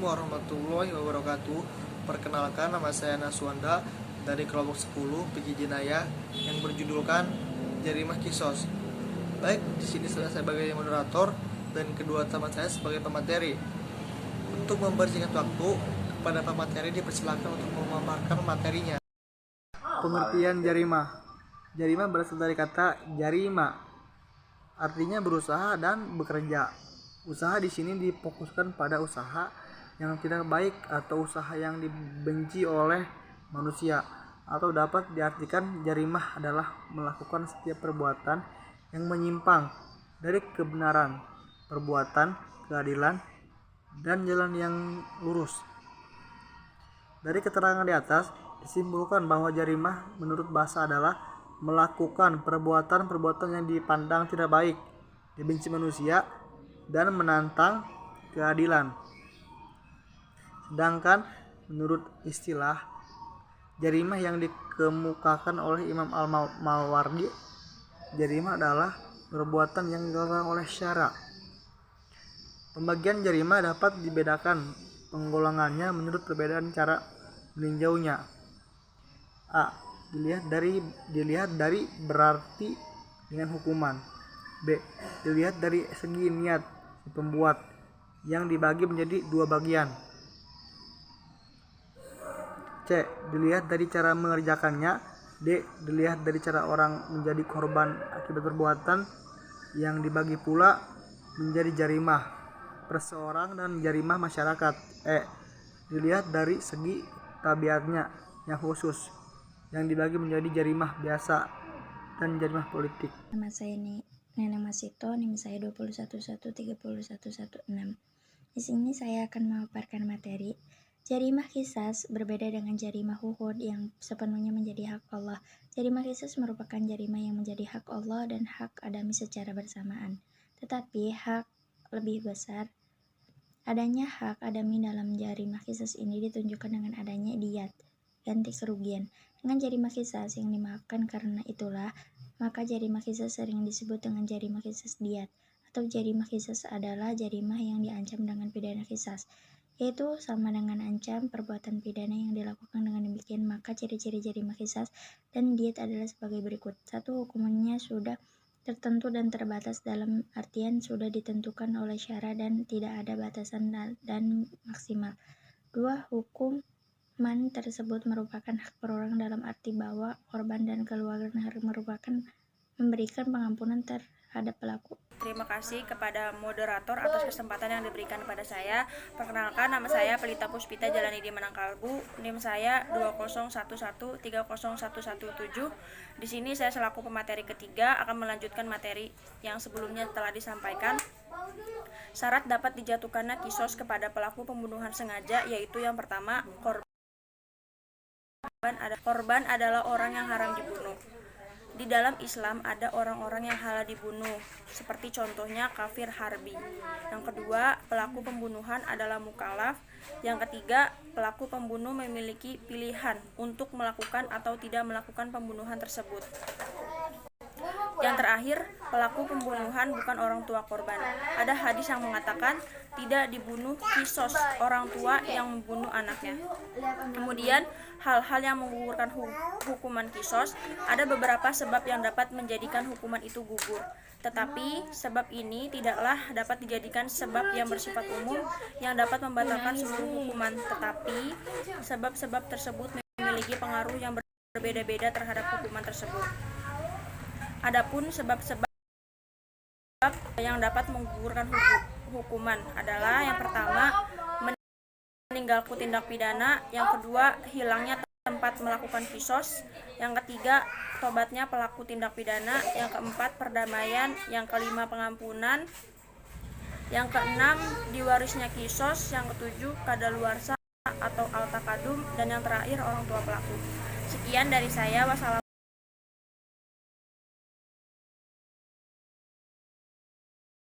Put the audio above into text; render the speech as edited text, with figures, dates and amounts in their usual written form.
warahmatullahi wabarakatuh. Perkenalkan, nama saya Naswanda dari kelompok 10 PJ Jinayah yang berjudulkan Jarimah Kisos. Baik, di sini saya sebagai moderator dan kedua teman saya sebagai pemateri. Untuk mempersingkat waktu, kepada pemateri dipersilakan untuk memaparkan materinya. Pengertian jarimah. Jarimah berasal dari kata jarima, artinya berusaha dan bekerja. Usaha di sini difokuskan pada usaha yang tidak baik atau usaha yang dibenci oleh manusia, atau dapat diartikan jarimah adalah melakukan setiap perbuatan yang menyimpang dari kebenaran, perbuatan, keadilan, dan jalan yang lurus. Dari keterangan di atas disimpulkan bahwa jarimah menurut bahasa adalah melakukan perbuatan-perbuatan yang dipandang tidak baik, dibenci manusia, dan menantang keadilan. Sedangkan menurut istilah jarimah yang dikemukakan oleh Imam Al-Mawardi, jarimah adalah perbuatan yang dilarang oleh syara. Pembagian jarimah dapat dibedakan penggolongannya menurut perbedaan cara meninjaunya. A. Dilihat dari berarti dengan hukuman. B. Dilihat dari segi niat si pembuat yang dibagi menjadi dua bagian. C. Dilihat dari cara mengerjakannya. D. Dilihat dari cara orang menjadi korban akibat perbuatan yang dibagi pula menjadi jarimah perseorang dan jarimah masyarakat. E. Dilihat dari segi tabiatnya yang khusus yang dibagi menjadi jarimah biasa dan jarimah politik. Nama saya Neneng Masito, NIM saya 211131116. Di sini saya akan memaparkan materi jarimah qisas berbeda dengan jarimah uhud yang sepenuhnya menjadi hak Allah. Jarimah qisas merupakan jarimah yang menjadi hak Allah dan hak adami secara bersamaan. Tetapi hak lebih besar. Adanya hak adami dalam jarimah qisas ini ditunjukkan dengan adanya diyat, ganti kerugian. Dengan jarimah qisas yang dimaafkan karena itulah, maka jarimah qisas sering disebut dengan jarimah qisas diyat, atau jarimah qisas adalah jarimah yang diancam dengan pidana qisas, yaitu sama dengan ancam perbuatan pidana yang dilakukan dengan demikian. Maka ciri-ciri jarimah qisas dan diyat adalah sebagai berikut. 1. Hukumannya sudah tertentu dan terbatas, dalam artian sudah ditentukan oleh syara dan tidak ada batasan dan maksimal. 2. Hukuman tersebut merupakan hak perorang dalam arti bahwa korban dan keluarga merupakan memberikan pengampunan terhadap pelaku. Terima kasih kepada moderator atas kesempatan yang diberikan kepada saya. Perkenalkan, nama saya Pelita Puspita Jalani di Menangkalbu. NIM saya 201130117. Di sini saya selaku pemateri ketiga akan melanjutkan materi yang sebelumnya telah disampaikan. Syarat dapat dijatuhkannya kisos kepada pelaku pembunuhan sengaja, yaitu yang pertama, korban adalah orang yang haram dibunuh. Di dalam Islam ada orang-orang yang halal dibunuh, seperti contohnya kafir harbi. Yang kedua, pelaku pembunuhan adalah mukallaf. Yang ketiga, pelaku pembunuh memiliki pilihan untuk melakukan atau tidak melakukan pembunuhan tersebut. Yang terakhir, pelaku pembunuhan bukan orang tua korban. Ada hadis yang mengatakan tidak dibunuh kisos orang tua yang membunuh anaknya. Kemudian, hal-hal yang menggugurkan hukuman kisos, ada beberapa sebab yang dapat menjadikan hukuman itu gugur. Tetapi sebab ini tidaklah dapat dijadikan sebab yang bersifat umum yang dapat membatalkan seluruh hukuman. Tetapi sebab-sebab tersebut memiliki pengaruh yang berbeda-beda terhadap hukuman tersebut. Adapun sebab-sebab yang dapat menggugurkan hukuman adalah yang pertama, meninggalku tindak pidana, yang kedua, hilangnya tempat melakukan kisos, yang ketiga, tobatnya pelaku tindak pidana, yang keempat, perdamaian, yang kelima, pengampunan, yang keenam, diwarisnya kisos, yang ketujuh, kadaluarsa atau al-takadum, dan yang terakhir, orang tua pelaku. Sekian dari saya. Wassalamualaikum.